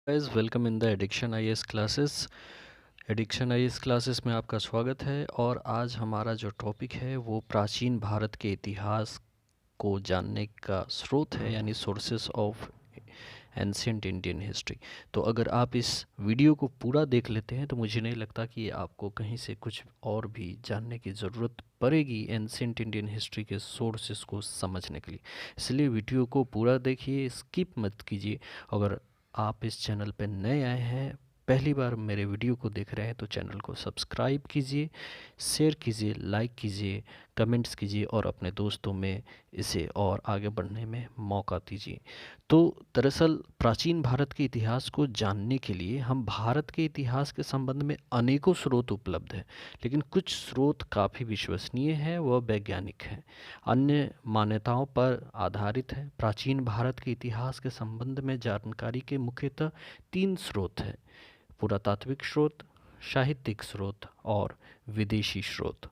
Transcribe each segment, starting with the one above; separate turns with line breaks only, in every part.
Guys welcome in the addiction IAS classes. Addiction IAS classes में आपका स्वागत है। और आज हमारा जो टॉपिक है वो प्राचीन भारत के इतिहास को जानने का स्रोत है, यानी sources of ancient Indian history. तो अगर आप इस वीडियो को पूरा देख लेते हैं तो मुझे नहीं लगता कि आपको कहीं से कुछ और भी जानने की ज़रूरत पड़ेगी एंशिएंट इंडियन हिस्ट्री के सोर्सेस को समझने के लिए। इसलिए वीडियो को पूरा देखिए, स्किप मत कीजिए। अगर आप इस चैनल पर नए आए हैं, पहली बार मेरे वीडियो को देख रहे हैं, तो चैनल को सब्सक्राइब कीजिए, शेयर कीजिए, लाइक कीजिए, कमेंट्स कीजिए और अपने दोस्तों में इसे और आगे बढ़ने में मौका दीजिए। तो दरअसल प्राचीन भारत के इतिहास को जानने के लिए हम भारत के इतिहास के संबंध में अनेकों स्रोत उपलब्ध हैं, लेकिन कुछ स्रोत काफ़ी विश्वसनीय हैं व वैज्ञानिक हैं, अन्य मान्यताओं पर आधारित हैं। प्राचीन भारत के इतिहास के संबंध में जानकारी के मुख्यतः तीन स्रोत हैं: पुरातात्विक स्रोत, साहित्यिक स्रोत और विदेशी स्रोत।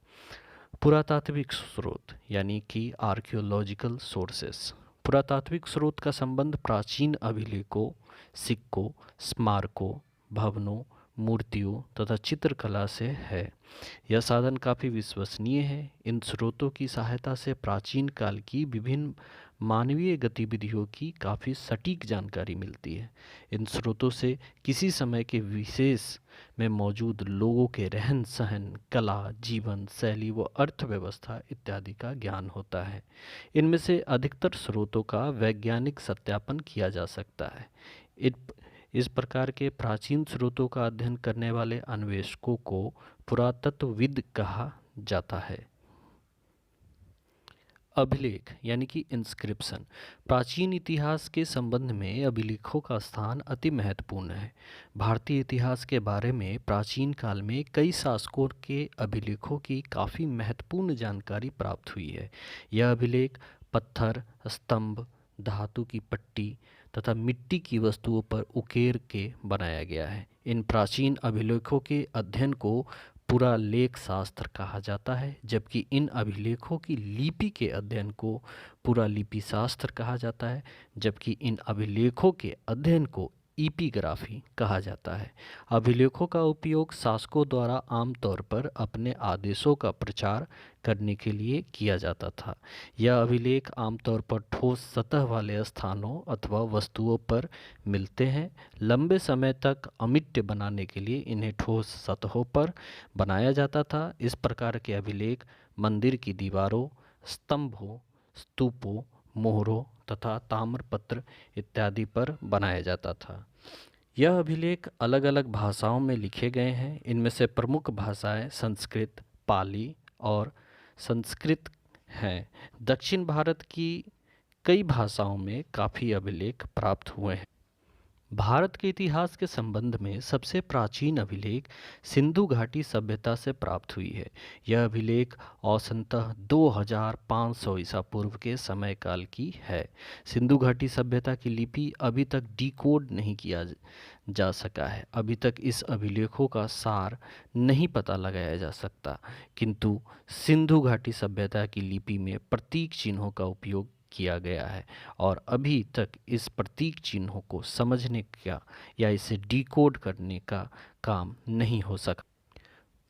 पुरातात्विक स्रोत यानी कि आर्कियोलॉजिकल सोर्सेस। पुरातात्विक स्रोत का संबंध प्राचीन अभिलेखों, सिक्कों, स्मारकों, भवनों, मूर्तियों तथा चित्रकला से है। यह साधन काफ़ी विश्वसनीय है। इन स्रोतों की सहायता से प्राचीन काल की विभिन्न मानवीय गतिविधियों की काफ़ी सटीक जानकारी मिलती है। इन स्रोतों से किसी समय के विशेष में मौजूद लोगों के रहन सहन, कला, जीवन शैली व अर्थव्यवस्था इत्यादि का ज्ञान होता है। इनमें से अधिकतर स्रोतों का वैज्ञानिक सत्यापन किया जा सकता है। इस प्रकार के प्राचीन स्रोतों का अध्ययन करने वाले अन्वेषकों को पुरातत्वविद कहा जाता है। अभिलेख यानी कि इंस्क्रिप्शन। प्राचीन इतिहास के संबंध में अभिलेखों का स्थान अति महत्वपूर्ण है। भारतीय इतिहास के बारे में प्राचीन काल में कई शासकों के अभिलेखों की काफ़ी महत्वपूर्ण जानकारी प्राप्त हुई है। यह अभिलेख पत्थर, स्तंभ, धातु की पट्टी तथा मिट्टी की वस्तुओं पर उकेर के बनाया गया है। इन प्राचीन अभिलेखों के अध्ययन को पुरालेख शास्त्र कहा जाता है, जबकि इन अभिलेखों की लिपि के अध्ययन को पुरालिपि शास्त्र कहा जाता है, जबकि इन अभिलेखों के अध्ययन को इपिग्राफी कहा जाता है। अभिलेखों का उपयोग शासकों द्वारा आमतौर पर अपने आदेशों का प्रचार करने के लिए किया जाता था। यह अभिलेख आमतौर पर ठोस सतह वाले स्थानों अथवा वस्तुओं पर मिलते हैं। लंबे समय तक अमिट्य बनाने के लिए इन्हें ठोस सतहों पर बनाया जाता था। इस प्रकार के अभिलेख मंदिर की दीवारों, स्तंभों, स्तूपों, मोहरों तथा ताम्रपत्र इत्यादि पर बनाया जाता था। यह अभिलेख अलग अलग भाषाओं में लिखे गए हैं। इनमें से प्रमुख भाषाएं संस्कृत, पाली और संस्कृत हैं। दक्षिण भारत की कई भाषाओं में काफ़ी अभिलेख प्राप्त हुए हैं। भारत के इतिहास के संबंध में सबसे प्राचीन अभिलेख सिंधु घाटी सभ्यता से प्राप्त हुई है। यह अभिलेख औसतः 2500 ईसा पूर्व के समय काल की है। सिंधु घाटी सभ्यता की लिपि अभी तक डिकोड नहीं किया जा सका है। अभी तक इस अभिलेखों का सार नहीं पता लगाया जा सकता, किंतु सिंधु घाटी सभ्यता की लिपि में प्रतीक चिन्हों का उपयोग किया गया है और अभी तक इस प्रतीक चिन्हों को समझने का या इसे डिकोड करने का काम नहीं हो सका।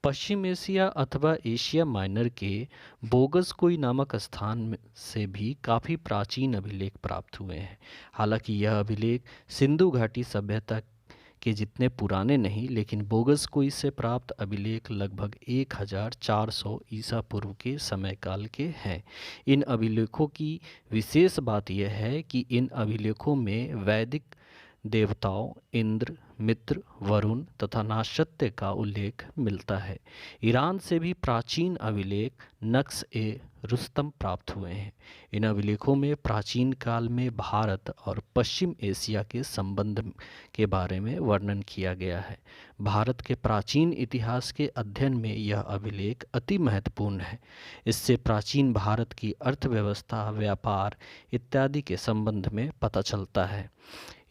पश्चिम एशिया अथवा एशिया माइनर के बोगसकोई नामक स्थान से भी काफ़ी प्राचीन अभिलेख प्राप्त हुए हैं। हालांकि यह अभिलेख सिंधु घाटी सभ्यता के जितने पुराने नहीं, लेकिन बोगसकोई से प्राप्त अभिलेख लगभग 1400 ईसा पूर्व के समय काल के हैं। इन अभिलेखों की विशेष बात यह है कि इन अभिलेखों में वैदिक देवताओं इंद्र, मित्र, वरुण तथा नाशत्य का उल्लेख मिलता है। ईरान से भी प्राचीन अभिलेख नक्श ए रुस्तम प्राप्त हुए हैं। इन अभिलेखों में प्राचीन काल में भारत और पश्चिम एशिया के संबंध के बारे में वर्णन किया गया है। भारत के प्राचीन इतिहास के अध्ययन में यह अभिलेख अति महत्वपूर्ण है। इससे प्राचीन भारत की अर्थव्यवस्था, व्यापार इत्यादि के संबंध में पता चलता है।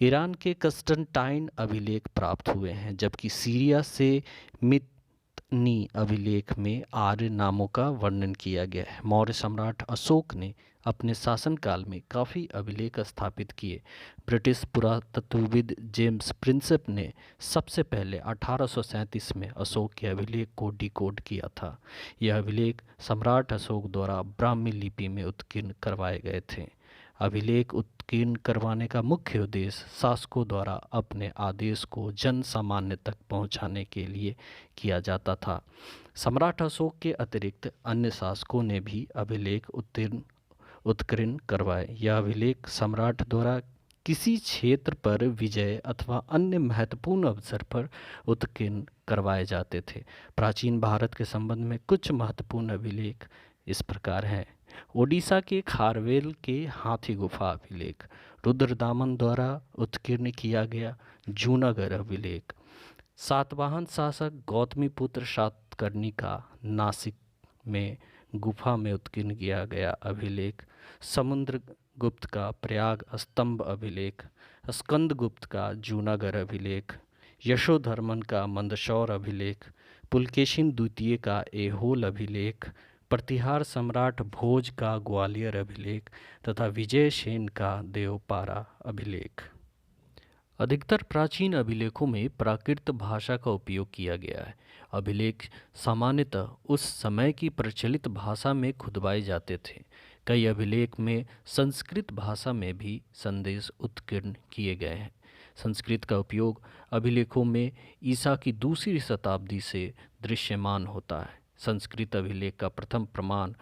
ईरान के कंस्टेंटाइन अभिलेख प्राप्त हुए हैं, जबकि सीरिया से मितनी अभिलेख में आर्य नामों का वर्णन किया गया है। मौर्य सम्राट अशोक ने अपने शासनकाल में काफ़ी अभिलेख स्थापित किए। ब्रिटिश पुरातत्वविद जेम्स प्रिंसेप ने सबसे पहले 1837 में अशोक के अभिलेख को डिकोड किया था। यह अभिलेख सम्राट अशोक द्वारा ब्राह्मी लिपि में उत्कीर्ण करवाए गए थे। अभिलेख उत्कीर्ण करवाने का मुख्य उद्देश्य शासकों द्वारा अपने आदेश को जन सामान्य तक पहुंचाने के लिए किया जाता था। सम्राट अशोक के अतिरिक्त अन्य शासकों ने भी अभिलेख उत्कीर्ण करवाए। यह अभिलेख सम्राट द्वारा किसी क्षेत्र पर विजय अथवा अन्य महत्वपूर्ण अवसर पर उत्कीर्ण करवाए जाते थे। प्राचीन भारत के संबंध में कुछ महत्वपूर्ण अभिलेख इस प्रकार हैं। ओडिशा के खारवेल के हाथी गुफा अभिलेख, रुद्रदामन द्वारा उत्कीर्ण किया गया जूनागढ़ अभिलेख, सातवाहन शासक गौतमीपुत्र सातकर्णी का नासिक में गुफा में उत्कीर्ण किया गया अभिलेख, समुद्रगुप्त का प्रयाग स्तंभ अभिलेख, स्कंदगुप्त का जूनागढ़ अभिलेख, यशोधर्मन का मंदसौर अभिलेख, पुलकेशिन द्वितीय का ऐहोल अभिलेख, प्रतिहार सम्राट भोज का ग्वालियर अभिलेख तथा विजयसेन का देवपारा अभिलेख। अधिकतर प्राचीन अभिलेखों में प्राकृत भाषा का उपयोग किया गया है। अभिलेख सामान्यतः उस समय की प्रचलित भाषा में खुदवाए जाते थे। कई अभिलेख में संस्कृत भाषा में भी संदेश उत्कीर्ण किए गए हैं। संस्कृत का उपयोग अभिलेखों में ईसा की दूसरी शताब्दी से दृश्यमान होता है। संस्कृत अभिलेख का प्रथम प्रमाण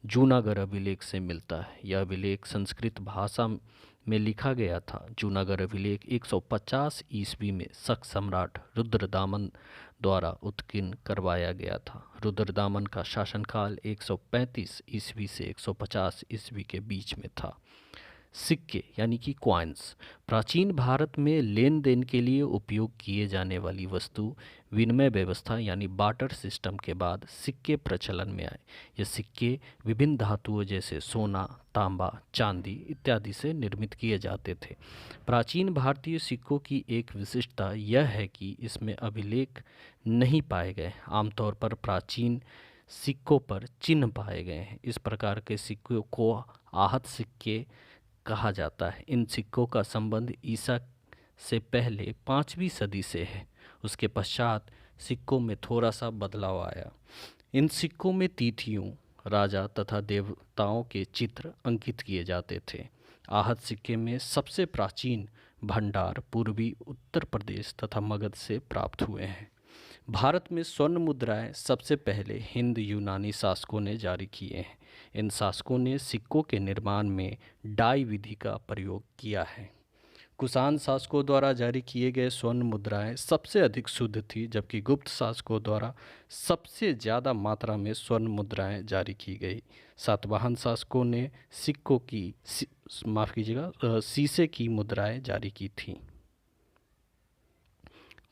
जूनागढ़ अभिलेख से मिलता है। यह अभिलेख संस्कृत भाषा में लिखा गया था। जूनागढ़ अभिलेख 150 ईस्वी में शक सम्राट रुद्रदामन द्वारा उत्कीर्ण करवाया गया था। रुद्रदामन का शासनकाल 135 ईस्वी से 150 ईस्वी के बीच में था। सिक्के यानी कि कॉइन्स, प्राचीन भारत में लेन देन के लिए उपयोग किए जाने वाली वस्तु विनिमय व्यवस्था यानी बार्टर सिस्टम के बाद सिक्के प्रचलन में आए। ये सिक्के विभिन्न धातुओं जैसे सोना, तांबा, चांदी इत्यादि से निर्मित किए जाते थे। प्राचीन भारतीय सिक्कों की एक विशिष्टता यह है कि इसमें अभिलेख नहीं पाए गए। आमतौर पर प्राचीन सिक्कों पर चिन्ह पाए गए हैं। इस प्रकार के सिक्कों को आहत सिक्के कहा जाता है। इन सिक्कों का संबंध ईसा से पहले 5वीं सदी से है। उसके पश्चात सिक्कों में थोड़ा सा बदलाव आया। इन सिक्कों में तिथियों, राजा तथा देवताओं के चित्र अंकित किए जाते थे। आहत सिक्के में सबसे प्राचीन भंडार पूर्वी उत्तर प्रदेश तथा मगध से प्राप्त हुए हैं। भारत में स्वर्ण मुद्राएं सबसे पहले हिंद यूनानी शासकों ने जारी किए हैं। इन शासकों ने सिक्कों के निर्माण में डाई विधि का प्रयोग किया है। कुषाण शासकों द्वारा जारी किए गए स्वर्ण मुद्राएं सबसे अधिक शुद्ध थी, जबकि गुप्त शासकों द्वारा सबसे ज़्यादा मात्रा में स्वर्ण मुद्राएं जारी की गई। सातवाहन शासकों ने सिक्कों की शीशे की मुद्राएं जारी की थीं।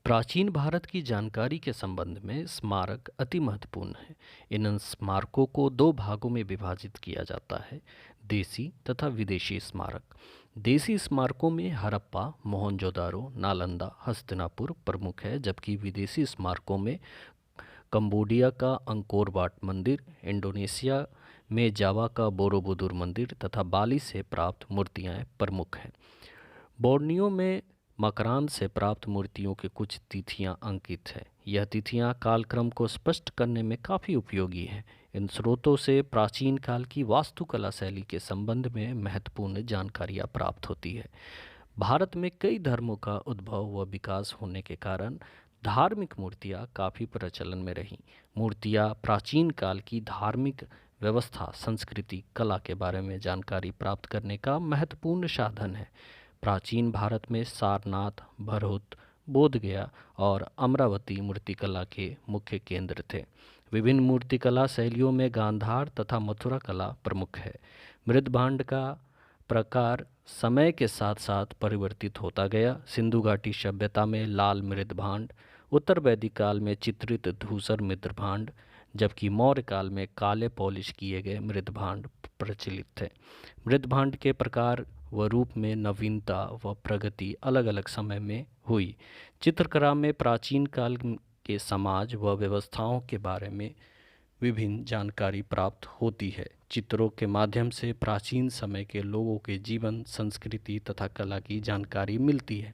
प्राचीन भारत की जानकारी के संबंध में स्मारक अति महत्वपूर्ण है। इन स्मारकों को 2 भागों में विभाजित किया जाता है, देसी तथा विदेशी स्मारक। देसी स्मारकों में हड़प्पा, मोहनजोदारो, नालंदा, हस्तिनापुर प्रमुख है, जबकि विदेशी स्मारकों में कंबोडिया का अंकोर वाट मंदिर, इंडोनेशिया में जावा का बोरोबुदुर मंदिर तथा बाली से प्राप्त मूर्तियाँ प्रमुख हैं। बोर्नियो में मकरान से प्राप्त मूर्तियों की कुछ तिथियां अंकित है। यह तिथियां कालक्रम को स्पष्ट करने में काफ़ी उपयोगी हैं। इन स्रोतों से प्राचीन काल की वास्तुकला शैली के संबंध में महत्वपूर्ण जानकारियां प्राप्त होती है। भारत में कई धर्मों का उद्भव व विकास होने के कारण धार्मिक मूर्तियां काफ़ी प्रचलन में रहीं। मूर्तियां प्राचीन काल की धार्मिक व्यवस्था, संस्कृति, कला के बारे में जानकारी प्राप्त करने का महत्वपूर्ण साधन है। प्राचीन भारत में सारनाथ, भरहुत, बोधगया और अमरावती मूर्तिकला के मुख्य केंद्र थे। विभिन्न मूर्तिकला शैलियों में गांधार तथा मथुरा कला प्रमुख है। मृदभांड का प्रकार समय के साथ साथ परिवर्तित होता गया। सिंधु घाटी सभ्यता में लाल मृदभांड, उत्तर वैदिक काल में चित्रित धूसर मृदभांड, जबकि मौर्य काल में काले पॉलिश किए गए मृदभांड प्रचलित थे। मृदभांड के प्रकार व रूप में नवीनता व प्रगति अलग अलग समय में हुई। चित्रकला में प्राचीन काल के समाज व व्यवस्थाओं के बारे में विभिन्न जानकारी प्राप्त होती है। चित्रों के माध्यम से प्राचीन समय के लोगों के जीवन, संस्कृति तथा कला की जानकारी मिलती है।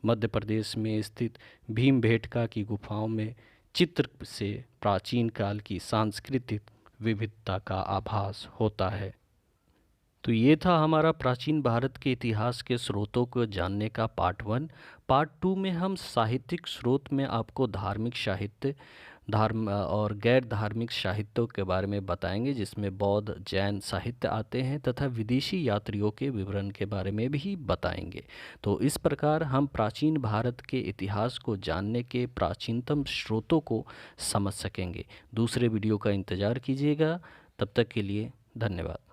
मध्य प्रदेश में स्थित भीमबेटका की गुफाओं में चित्र से प्राचीन काल की सांस्कृतिक विविधता का आभास होता है। तो ये था हमारा प्राचीन भारत के इतिहास के स्रोतों को जानने का पार्ट 1। पार्ट 2 में हम साहित्यिक स्रोत में आपको धार्मिक साहित्य, धर्म और गैर धार्मिक साहित्यों के बारे में बताएंगे, जिसमें बौद्ध, जैन साहित्य आते हैं, तथा विदेशी यात्रियों के विवरण के बारे में भी बताएंगे। तो इस प्रकार हम प्राचीन भारत के इतिहास को जानने के प्राचीनतम स्रोतों को समझ सकेंगे। दूसरे वीडियो का इंतज़ार कीजिएगा। तब तक के लिए धन्यवाद।